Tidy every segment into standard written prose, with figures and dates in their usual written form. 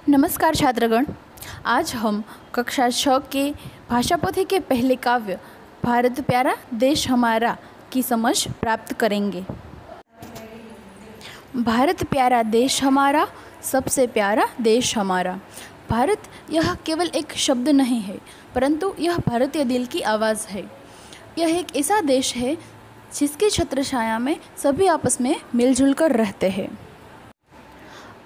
नमस्कार छात्रगण। आज हम कक्षा 6 के भाषा पोथी के पहले काव्य भारत प्यारा देश हमारा की समझ प्राप्त करेंगे। भारत प्यारा देश हमारा, सबसे प्यारा देश हमारा। भारत यह केवल एक शब्द नहीं है, परंतु यह भारतीय दिल की आवाज़ है। यह एक ऐसा देश है जिसकी छत्रछाया में सभी आपस में मिलजुल कर रहते हैं।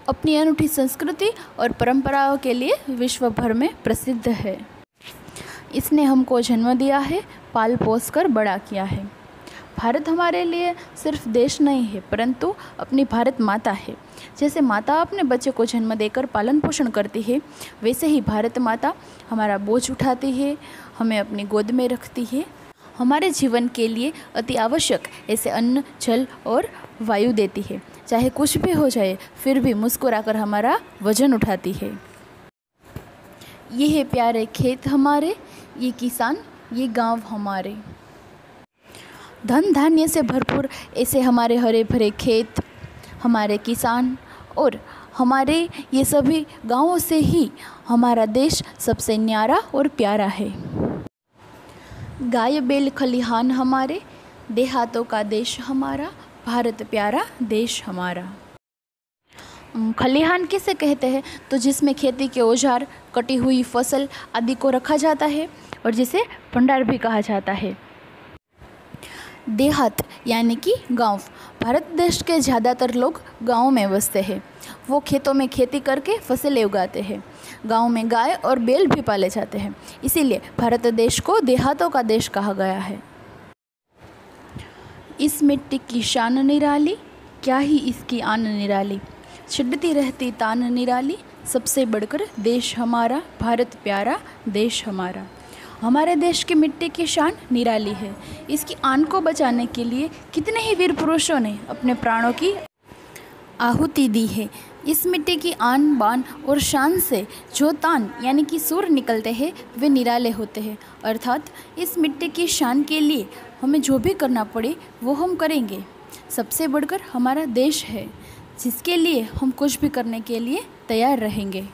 अपनी अनूठी संस्कृति और परंपराओं के लिए विश्व भर में प्रसिद्ध है। इसने हमको जन्म दिया है, पाल पोस कर बड़ा किया है। भारत हमारे लिए सिर्फ देश नहीं है, परंतु अपनी भारत माता है। जैसे माता अपने बच्चे को जन्म देकर पालन पोषण करती है, वैसे ही भारत माता हमारा बोझ उठाती है, हमें अपनी गोद में रखती है, हमारे जीवन के लिए अति आवश्यक ऐसे अन्न, जल और वायु देती है। चाहे कुछ भी हो जाए, फिर भी मुस्कुराकर हमारा वजन उठाती है। ये है प्यारे खेत हमारे, ये किसान, ये गांव हमारे। धन धान्य से भरपूर ऐसे हमारे हरे भरे खेत, हमारे किसान और हमारे ये सभी गांवों से ही हमारा देश सबसे न्यारा और प्यारा है। गाय बैल खलिहान हमारे, देहातों का देश हमारा, भारत प्यारा देश हमारा। खलिहान किसे कहते हैं? तो जिसमें खेती के औजार, कटी हुई फसल आदि को रखा जाता है और जिसे भंडार भी कहा जाता है। देहात यानी कि गांव। भारत देश के ज़्यादातर लोग गाँव में बसते हैं। वो खेतों में खेती करके फसलें उगाते हैं। गांव में गाय और बैल भी पाले जाते हैं, इसीलिए भारत देश को देहातों का देश कहा गया है। इस मिट्टी की शान निराली, क्या ही इसकी आन निराली। छिड़ती रहती तान निराली, सबसे बढ़कर देश हमारा, भारत प्यारा देश हमारा। हमारे देश की मिट्टी की शान निराली है। इसकी आन को बचाने के लिए कितने ही वीर पुरुषों ने अपने प्राणों की आहुति दी है। इस मिट्टी की आन बान और शान से जो तान यानी कि सुर निकलते हैं, वे निराले होते हैं। अर्थात इस मिट्टी की शान के लिए हमें जो भी करना पड़े वो हम करेंगे। सबसे बढ़कर हमारा देश है, जिसके लिए हम कुछ भी करने के लिए तैयार रहेंगे।